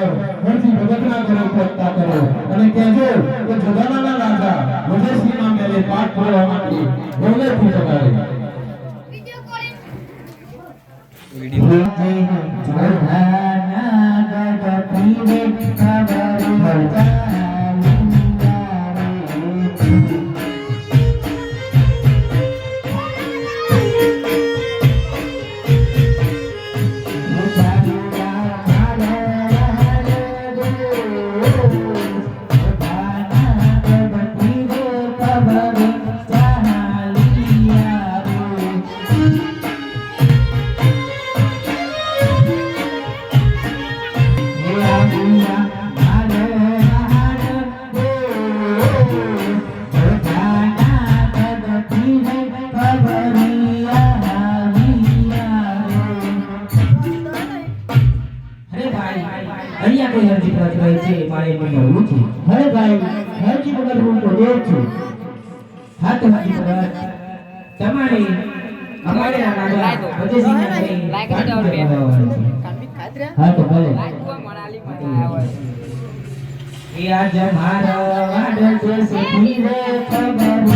પર હરજી ભગતના ઘરે પહોંચતા કરો અને કહેજો કે જોધાના રાજા વજયસિંહના મેલે પાઠ ભરવા માટે ગૌલેથી જગાડે વિડિયો अरे भाई हरजी बगल रूम को देव छू हाथ हाथी पर તમારે અમારે રાજા વજયસિંહ ના ઘરે લાઈક કરી દો હા તો ભલે મણાલી મજા આવે એ આજ મારો વાડ છે સખી રે ખબર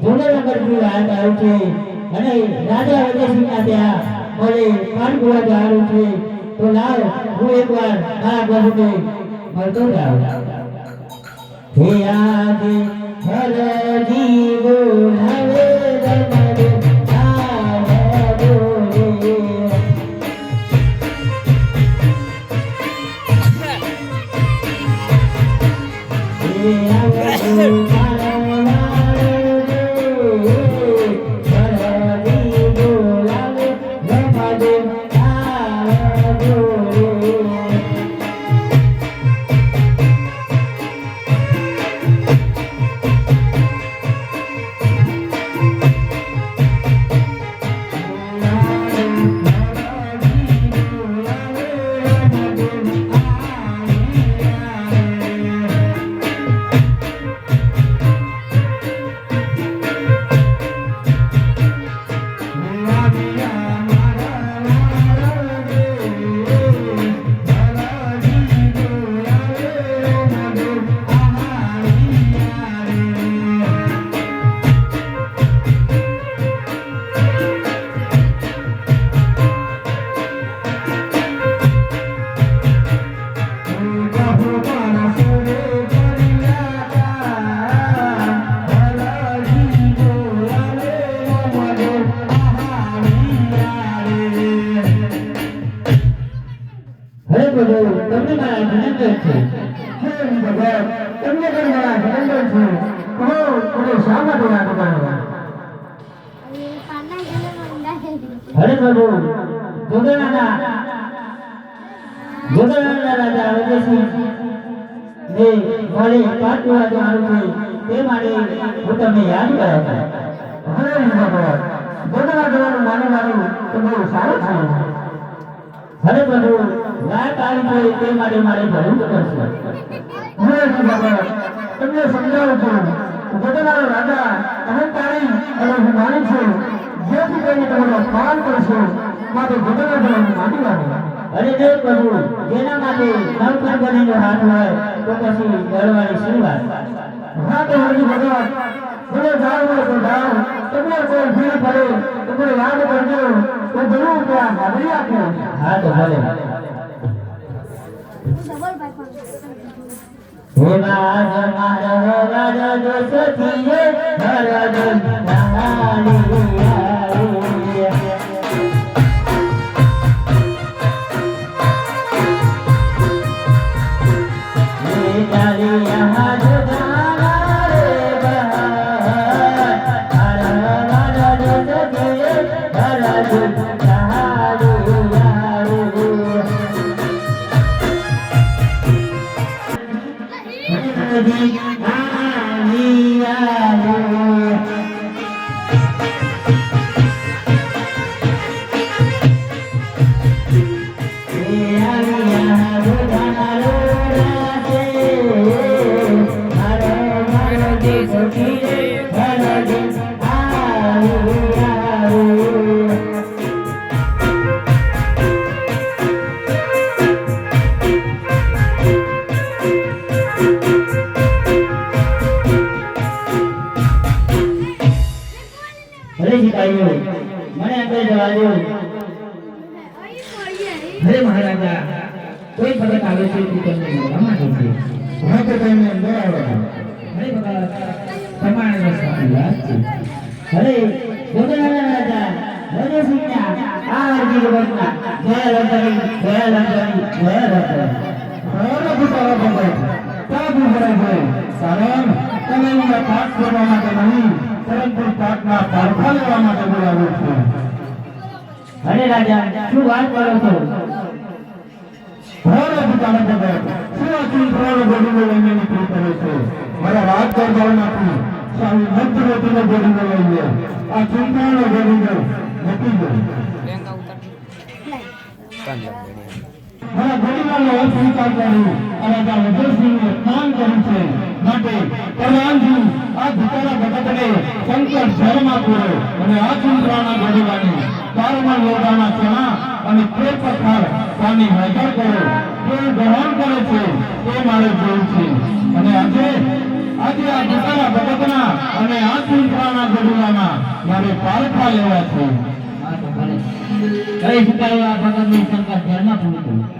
જોધાનગર થી વાત આવ્યું છે અને રાજા વજયસિંહના ત્યાં મને પાનપુરા જવાનું છે તો લાવ હું એકવાર મારા પ્રભુને મળતો જાઉં હે આજે હરજી બોલાવે રમણે તારા બોલે હે આજે તમને મારા અભિનંદન છે હે ભગવાન તમને પણ મારા અભિનંદન છે કહો તમે શા માટે વાત કરો હરે પ્રભુ જોધાના રાજા વજયસિંહ ને મારે પાટવા જવાનું છે તે માટે હું તમને યાદ કર્યા હતા હરે ભગવાન જોધાના જવાનું માનવાનું તો બહુ સારું છે હરે પ્રભુ વાત આવી છે તે માટે મારે જરૂર પડશે હરે ભગવાન તમને સમજાવું છું જોધાના રાજા અહંકારી અને અભિમાની છે જેથી કરીને તમારો અપમાન કરશો માટે જોધાના જવાનું માની લાવો અરે દેવ પ્રભુ જેના માટે નવકર બનીનો હાથ હોય તો પછી ડરવાની શું વાત હા તો હરી ભગવાન મને જાવ હોય તો જાવ તમને કોઈ ભીડ પડે તો મને યાદ કરજો તો જરૂર ત્યાં હાજરી આપજો હા તો ભલે હે રાજ મારા રાજા જો સખીએ ભરદ Hare ભલે શીખાયું મને અંદર જવા દો. અરે મહારાજા કોઈ પગત આવે છે તું તમને મળવા માંગે છે. હું તો તમને અંદર આવ્યો. અરે બકા તમારે રસ્તાની વાત છે. અરે ગોગલાના રાજા રાજા સિંહના આ અરજી ગવર્નર જય લંકાની જય લંકાની જય લંકાની. અરે બુટારા ભગત તા બુટારા ભાઈ સારામ તમે મને પાઠ કરવા માટે નહીં પરંતુ પાઠના પારખા લેવા માટે બોલાવ્યો છું. અરે રાજા શું વાત કરો છો? અરે બુટારા ભગત શું આ ચૂંટવાનો ગોળીનો લઈને નીકળી પડે છે? મારા વાત કરતા નથી સારી મધ્યવતીનો ગોળીનો લઈને આ ચૂંટવાનો ગોળીનો નથી ગયો. મારા ગોળીવાનો સ્વીકાર કરી અને રાજા વજયસિંહને સ્નાન કર્યું છે માટે પ્રધાનજી આ ભૂતાના ભગતને સંકટ જળમાં પૂરો અને આ ચૂંટવાના ગોળીલાને કારમાં યોગાના ચણા અને તે પથ્થર પાણી હાજર કરો તે ગ્રહણ કરે છે તે મારે જોયું છે. અને આજે આ ભૂતાના ભગતના અને આ ચૂંટવાના ગોળીલાના મારે પારખા લેવા છે. કઈ શીખાયું આ ભગતની સંકટ ધ્યાનમાં પૂરું કર્યું.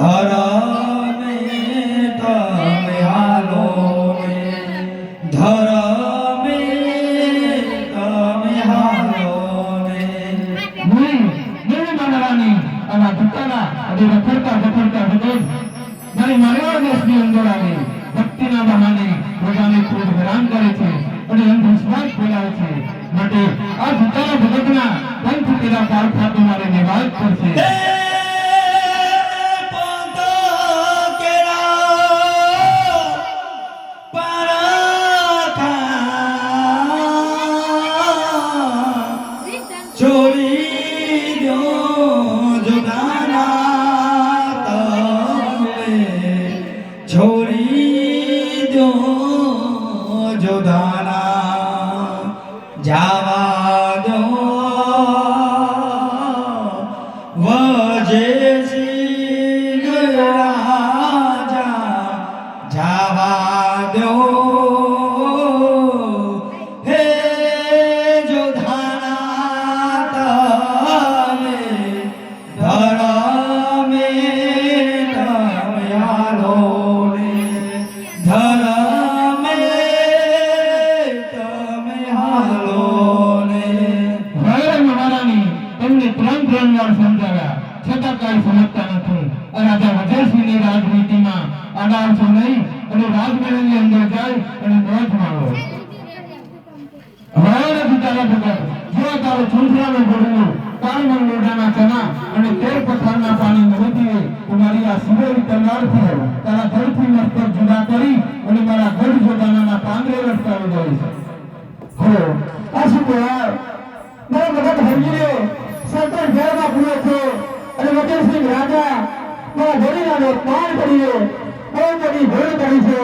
ધરમે તમે હાલો ને ધરમે તમે હાલો ને દેવી મંડળાની અને ભક્તના અને રખડતા હૃદય મારી માનવ દેશની અંદર આવી ભક્તિના બહાને બધાને ખૂબ હેરાન કરે છે અને અંધવિશ્વાસ ફેલાવે છે માટે આ ભૂતાના ભગતના પંથ તેરા પાર ખાતો મારે નિભાવ પડશે છોડી દો જુદાના તમે છોડી દો જુદાના જાવા દો વજે સિંહ રાજા જાવા દો હે છતાં કઈ સમજતા નથી રાજા વજયસિંહની રાજનીતિમાં અડાડશો નહીં અને રાજમહેલની અંદર જાય અને મોજ માણો હવાના પિતાના ભગત જો તારો છુંછરાનું ગોળનું કાળમણ લોઢાના ચણા અને તેર પથ્થરના પાણી નદીએ મારી આ સિંગોરી તલવારથી તારા ધરથી મસ્તક જુદા કરી અને મારા ગઢ જોડાના પાંદરે લટકાવી દઈશ હો આ શું કહેવાય મારો ભગત હરજીએ સરકાર ઘરમાં પૂરો થયો અને વજયસિંહ રાજા મારા ઘડીનાનો પાર કરીને બહુ મોટી ભૂલ કરી છે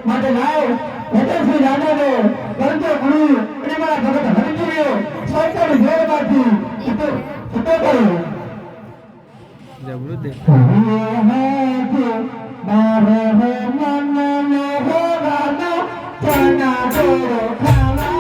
માટે લાવ વજયસિંહ રાજાને કરજો ગુરુ અને મારા ભગત હરજીએ સરકાર ઘરમાંથી છૂટો કર્યો જબરું દેખ મારો મન નો હોવાનો ચના જોરો ખાવા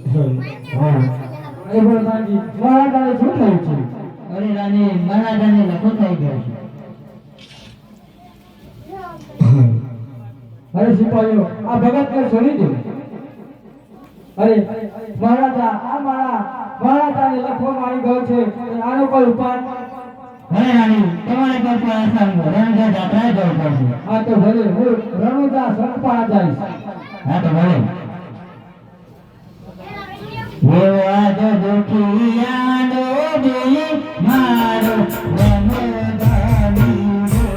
એ બોલ કાંજી મહારાજાને શું થયું છે? અરે રાની મહારાજાને લખો થઈ ગયો છે. અરે સિપાહીઓ આ ભગતને છોડી દો. અરે મહારાજા આ મહારાજાને લખવામાં આવી ગયો છે. આનો કોઈ ઉપાય? અરે રાની તમારે કોઈ પણ આસાન રણગઢ જાત્રાએ જવું પડશે. હા તો ભલે હું રણુજા સંતપાળા જઈશ. હા તો ભલે. એવા જો દુખિયાનો દિલ મારો રમદાની રે.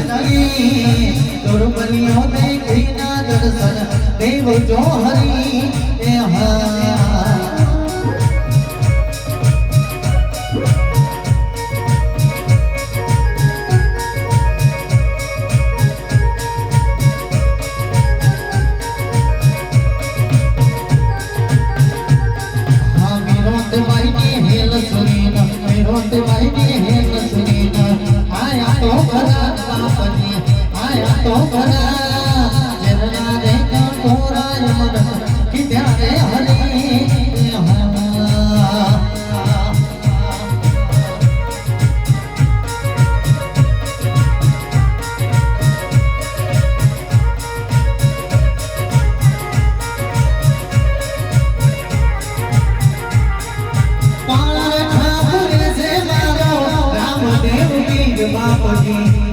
रंगी दुर्बलियों देखना दर्शन देव जो हरि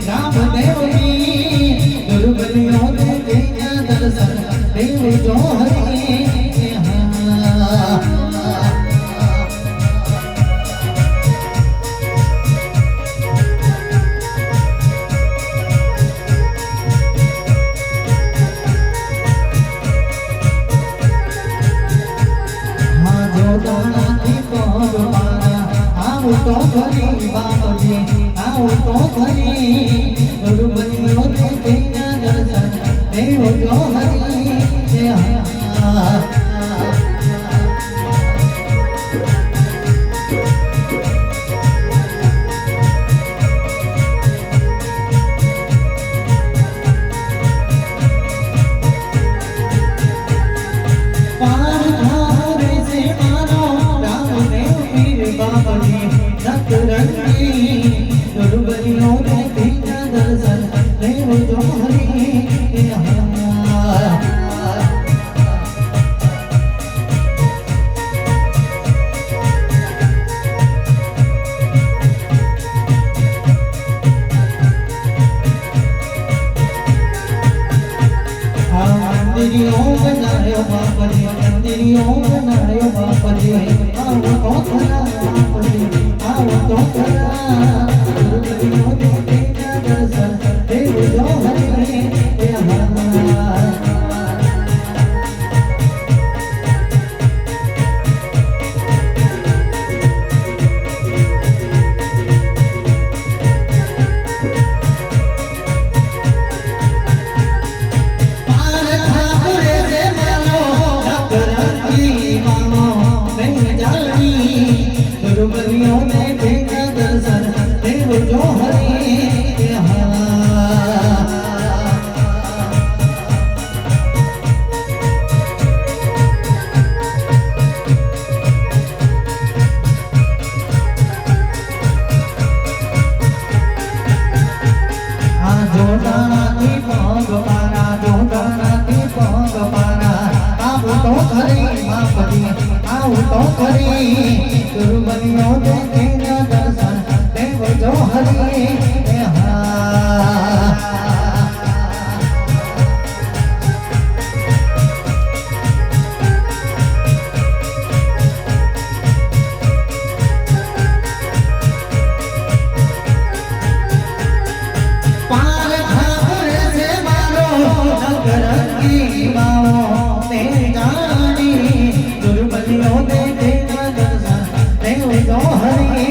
रामदेव दुर्बलियों देखना दर्शन देव जो हरि तो घरी बाबजी आओ तो घरी दुर्बलियों देखना दर्शन देव जो हरि दुर्बलियों देखना दर्शन देव जो हरि मंदिरियों बनायो बापा जी मंदिरियों बनायो बापा जी आओ तो खरा बापा जी आओ तो खरा दुर्बलियों देखना दर्शन देव जो हरि दुर्बलियों में देखना दर्शन देव जो हरि दुर्बलियों देखना दर्शन देव जो हरि दुर्बलियों देखना दर्शन देव जो हरि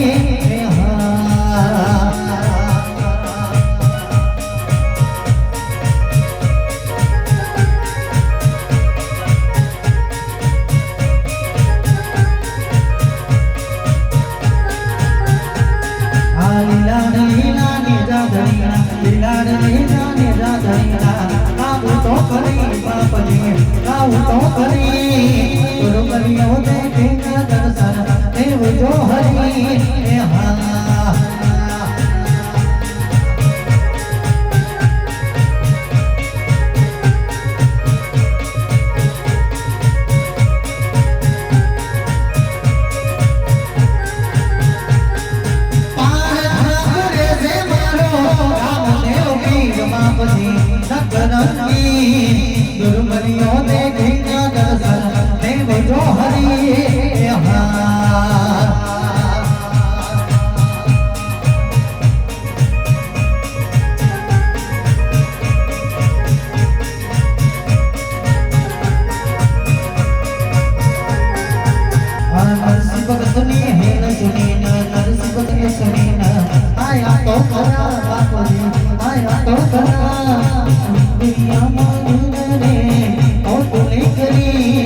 दुर्बलियों देखना दर्शन देव जो हरि दुर्बलियों देखना दर्शन તો ખરા બાપજી આયા તો ખરા દુનિયામાં રે ઓ તુલી કરી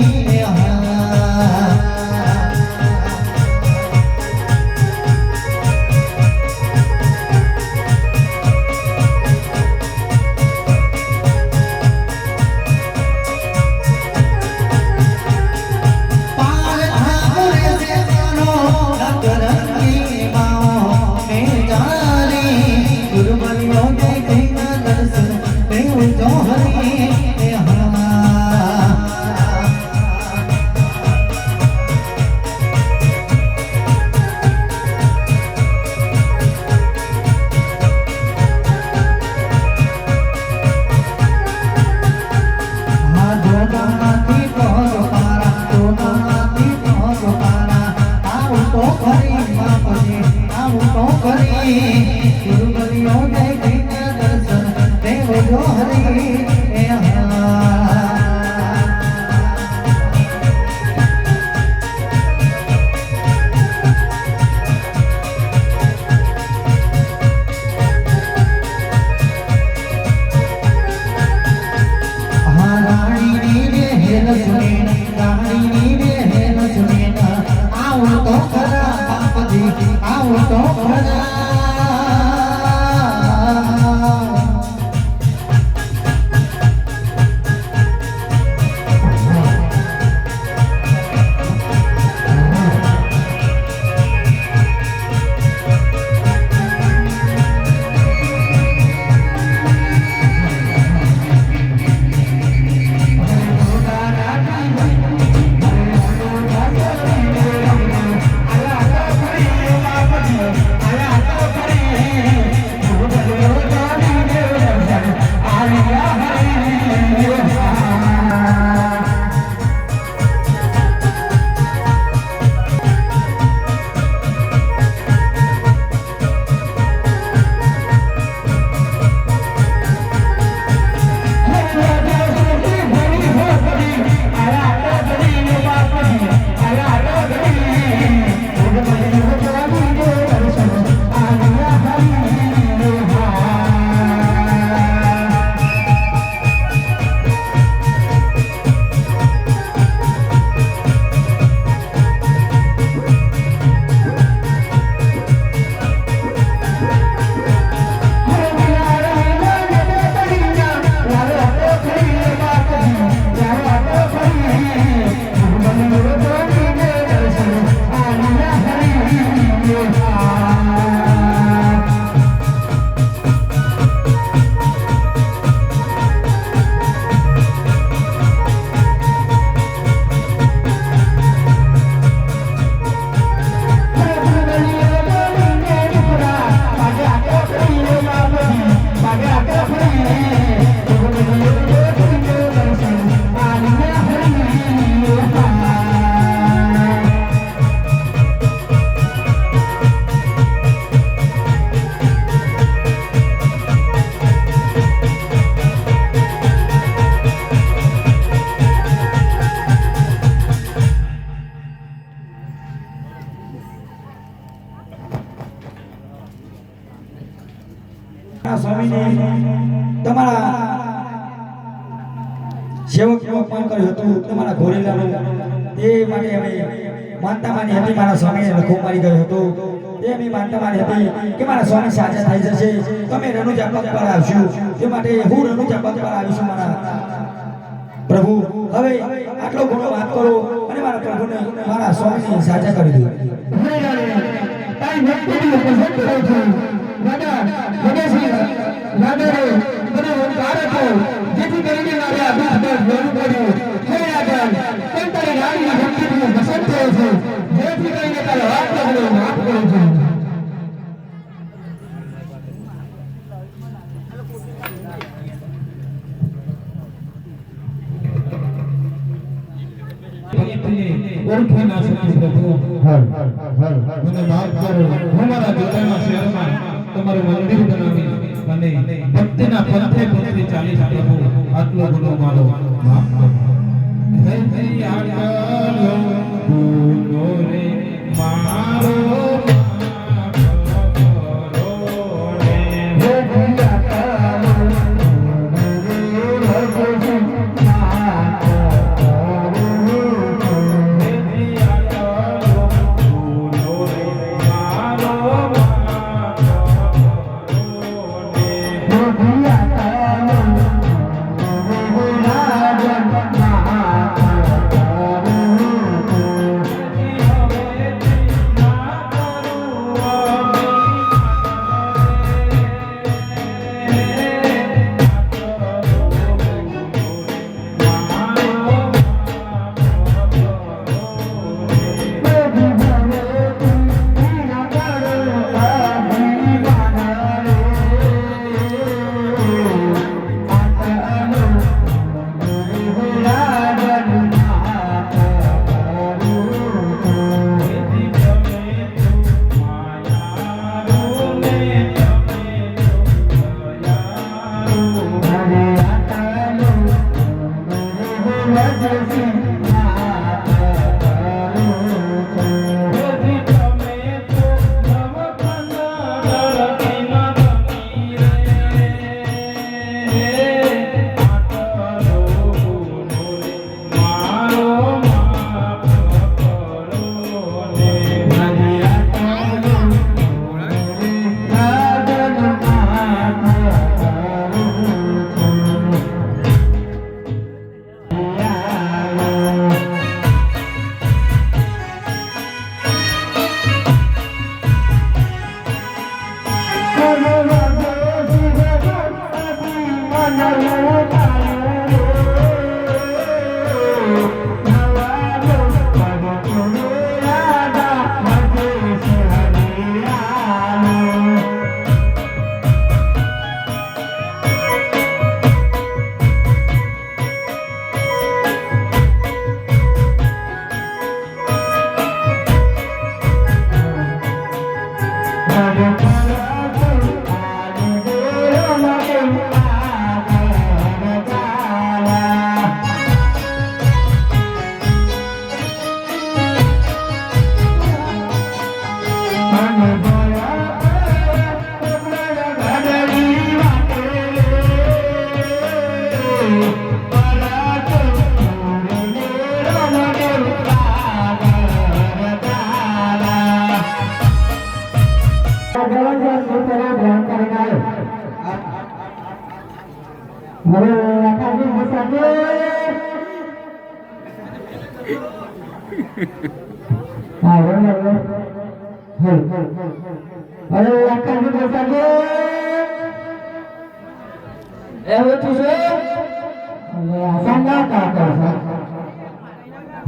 સ્વામીને તમારા સેવકનો અપમાન કર્યું હતું તમારા ઘોરેલાનું તે માટે અમે માનતા માની હતી મારા સ્વામીને લખો મારી ગયો હતો તે અમે માનતા માની હતી કે મારા સ્વામી સાજા થઈ જશે તમે રનુજા પગ પર આવશો તે માટે હું રનુજા પગ પર આવીશું મારા પ્રભુ હવે આટલો ઘણો વાત કરો અને મારા પ્રભુને મારા સ્વામીને સાજા કરી દો તારી ભક્તિની પસંદ કરું છું રાજા ભગતસિંહ રાજા રે મને ઓમકાર આપો જેથી કરીને મારે આ દુઃખ દર્દ ભરવું પડ્યું હે રાજા કેમ તારી રાણીની ભક્તિની પસંદ કરું છું જેથી કરીને તારો હાથ પકડો માફ કરું છું ઓળખી ના શકી પ્રભુ મને માફ કરો હું મારા જુદાના શહેરમાં તમારું મંદિર બનાવી અને ભક્તિના પંથે પંથે ચાલી પ્રભુ આટલો ગુનો મારો માફ કરો હે આટલો ગુનો રે મારો માફ કરો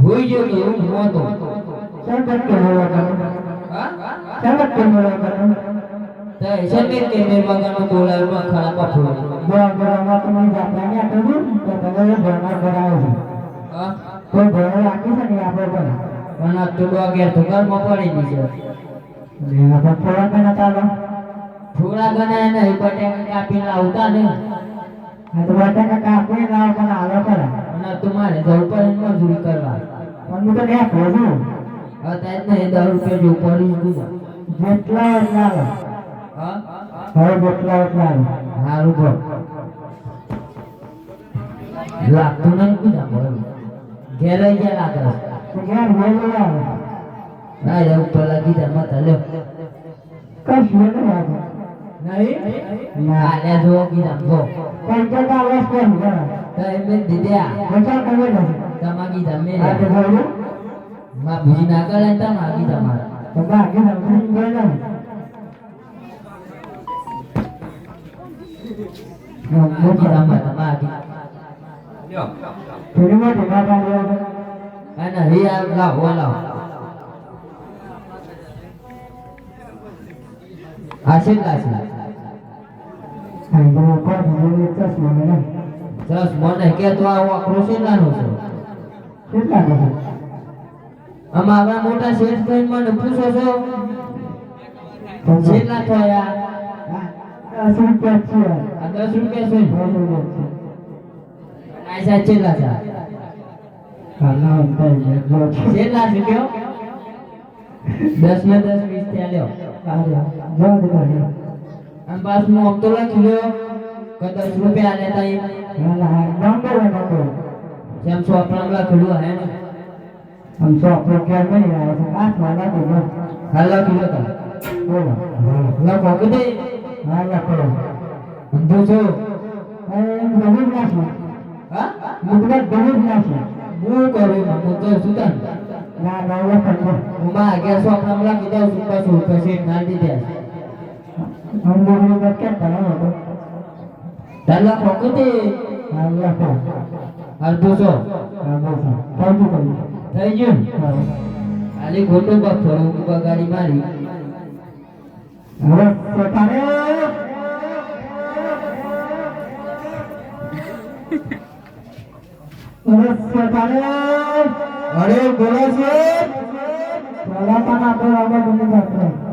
હોઈ ગયો તો હું હતો સંગત કે મેં બગાનો બોલાવવા ખરા પાછો પણ આ તોડવા ગયા તો ઘરમાં પડી ગઈ છે થોડા ઘણા નહીં બટાકા કાપી લાવતા ને અને તમારે જવું પડે મજૂરી કરવા અત્યારે નહીં 10 રૂપિયા જેવું પડી ગયું સારું બો લાગતું નહીં કીધા બોલ ઘેર ગયા લાગે ના જવું પેલા કીધા મત લ્યો નહીં આલે જો કીધા બો મેં દીધા તમા કીધા મેં માં ભૂજી ના કરે તમા કીધા મારા અમારા મોટા શેઠ ભાઈ મને પૂછો છો કેટલા થયા 10 રૂપિયા છે આયસા ચેલા છે ચેલા છે કયો 10 ને 10 20 ત્યાં લ્યો આમ પાસ નું હપ્તો લખી લ્યો કે 10 રૂપિયા લેતા જેમ સો આપણા લખેલું હે ને हम सो प्रोग्राम में नहीं आए थे आज वाला तो बस હાલો કિલો તા बोलो લખો કીધે हाँ या करो हम પૂછો जमीन नाशी હા मुद्रा जमीन नाशी હું કરું હું તો સુતન ना ना वो करना હું માં ગયા સો આપણા લખી દઉં છું પાછું પછી ના દીધા हम लोग ने क्या करना है તાર લખો કીધે हाँ या करो હાલ પૂછો हाँ बस थैंक यू થઈ ગયું ખાલી ખોટું બફરું બગાડી મારી હવે પોતાને અરે બોલો છે બોલા પણ આપણે આગળ બની જશે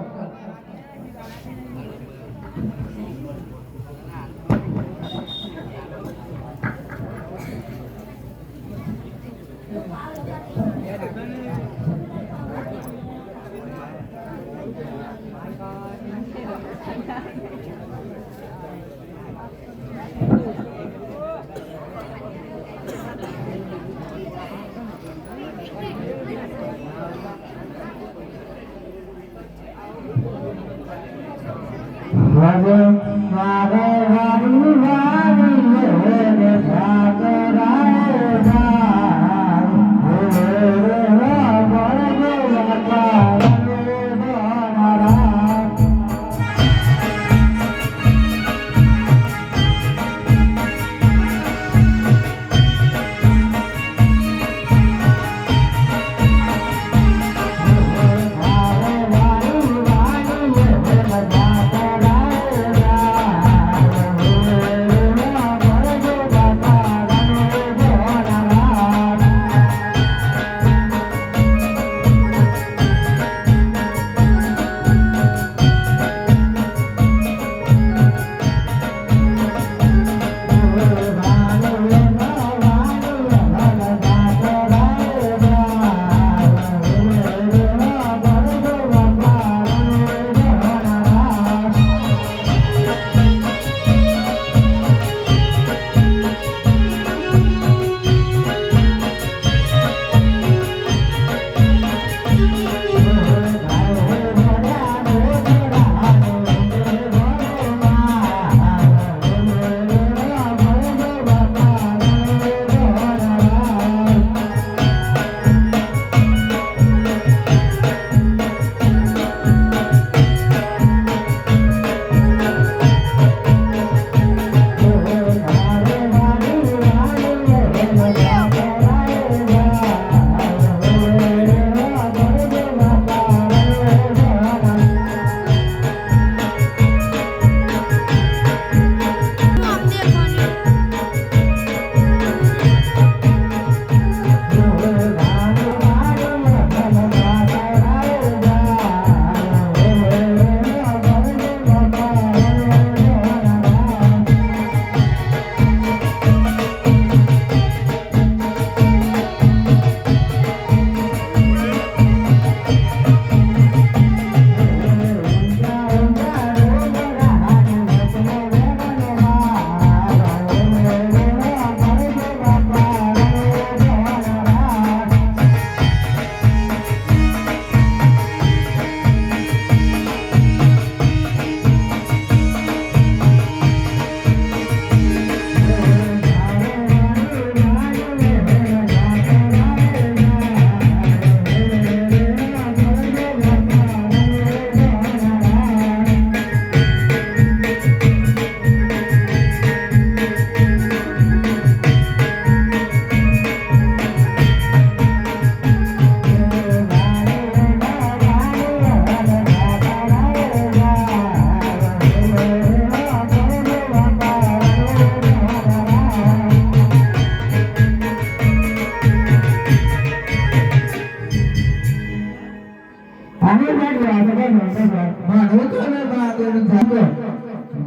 આને જાડો આ બધા નંબર મારો તો ને બાદનું જાગો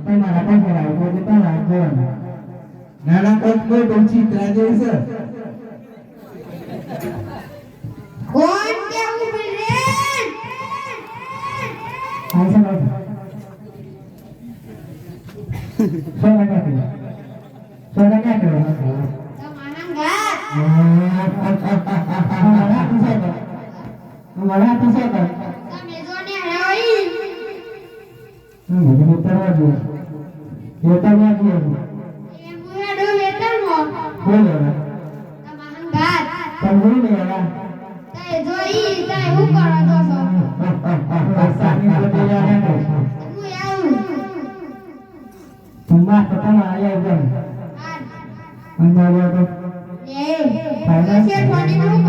તમારા પાસે રાખો કે તારા રાખો નાના કોટ કોઈ બચી ત્રાજે છે કોણ કેવું બોલે આ સમય સોના ક્યાં સોના ક્યાં કરો તમારા ઘર हमारा पीछे कर તમે જોને હરાવી मुझे उतरवा दो ये तो मैं किया એ મુયાડો વેતરનો बोलो ना તમારા ઘર समझी नहीं आया તે જોઈ તે હું કરો તો છો सानी को दे जाने दो હું આવું तुम बात पता ना आया एकदम अंदर आ तो એ છે થોડી નું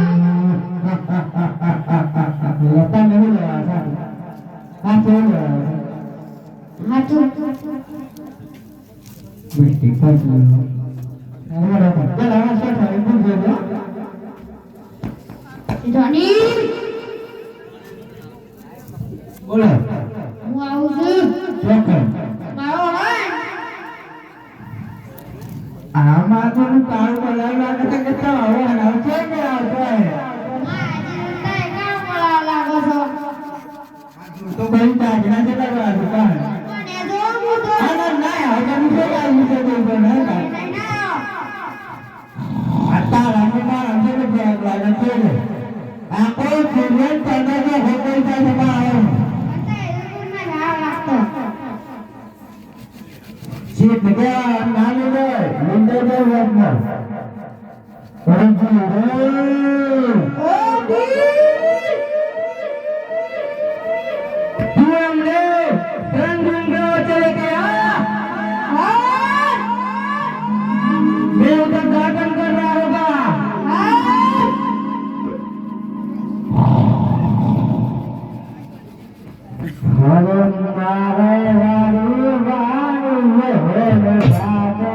लगता नहीं लगा था हाँ क्यों लगा હાચું मिट्टी पर चलो हमारा तो चल हमारा शर्ट है इधर दे दो ધોની बोलो હું આવું છું क्या कर મારો હોય आमा तो काल बोला लगा था कि तो वो ना क्या क्या होता है આજે તે કામ બોલાવા લાગો છો तो भाई ताजना से लगा दुकान મને જો હું તો अरे नहीं हो जब से क्या मुझे तो नहीं का નહીં ના आता राम का हमसे तो क्या लगा थे आपको सीरियस करने के हो कोई सा सभा है તે રૂપમાં ભાવ લાગતો सीट गया नाम ले मुंडे दे वरना और जी ઓ દી तू हमने रंग रंग चले गया હા मैं उधर गार्डन कर रहा होगा હા हरे मारे वाली वाली वे बाते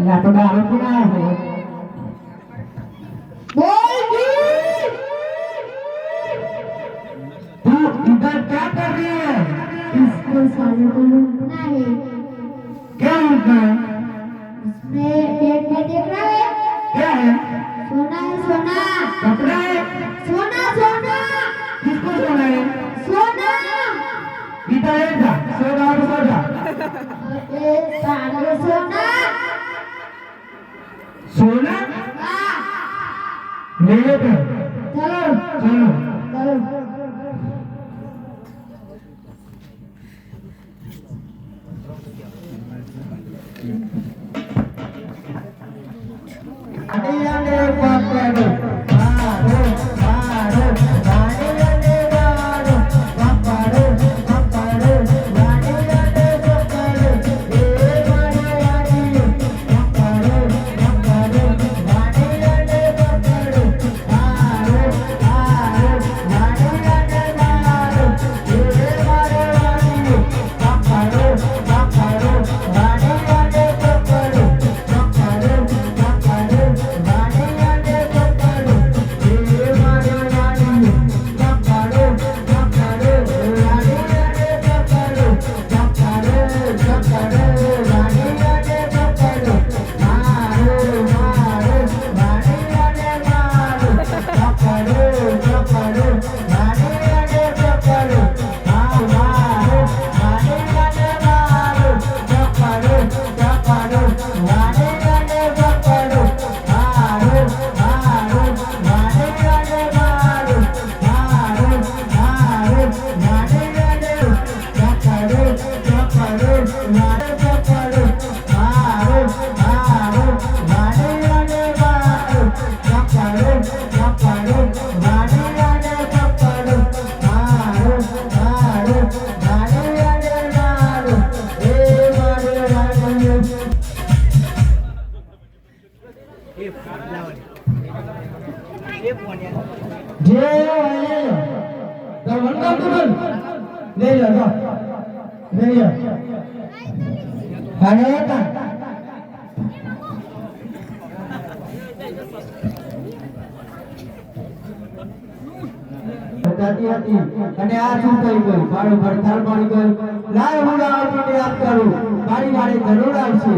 Ya तो दारू पीना है બોલ દી तू इधर क्या कर रही है इसको सारे को नहीं क्या होता है इसमें पेट में देख रहा है क्या है सोना है सोना कपड़ा है सोना सोना किसको सोना है सोना इधर है जा सोना और सोना ए सारे सोना सोना हाँ ले लो चलो चलो चलो વાણીયાને પકડો મારો મારો વાણીયાને મારો પકડો પકડો વાણીયાને પકડો એ મારો વાણીયો પકડો પકડો વાણીયાને પકડો મારો મારો વાણીયાને મારો એ મારો વાણીયો પકડો પકડો વાણીયાને પકડો પકડો પકડો વાણીયાને પકડો એ મારો વાણીયો પકડો પકડો વાણીયાને પકડો પકડો પકડો વાણીયાને પકડો મારો મારો વાણીયાને મારો પકડો પકડો વાણીયાને પકડો મારો મારો વાણીયાને મારો પકડો પકડો વાણીયાને પકડો મારો મારો વાણીયાને મારો મારો મારો વાણીયાને પકડો પકડો મારો પકડો મારો મારો વાણીયાને મારો પકડો પકડો વાણીયાને પકડો મારો મારો વાણીયાને મારો એ મારો વાણીયો જે તો વંદન કરું લે લે લે લે અને કા હતી હતી અને આ શું થઈ ગયું મારો ભરથાળ મળી ગયું લાય હું આવતીને યાદ કરું મારી મારી જરૂર આવશે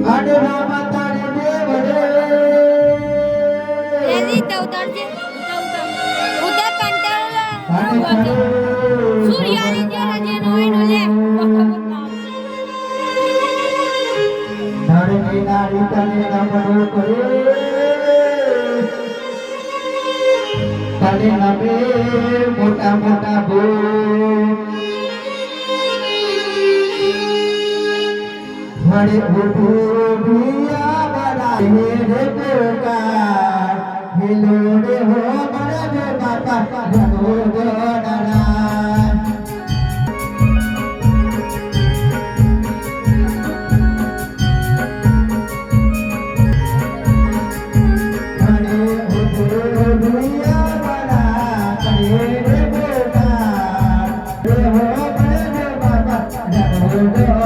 આડે રામા તારે દેવ રે રેલી તો ઉતરજે ઉતર કંટાળો આડે ચાલો સૂર્યાની જે રજે નોઈનો લે નારે ની નારી તને નમનો કરે તને નમે મોટા મોટા ભો મળે ઉભો ભિયા બરા રે પોકાર હેલો રે હો મને જો માતા જનો ગણના મળે ઉભો ભિયા બરા રે પોકાર રે હો મને જો માતા જનો ગણના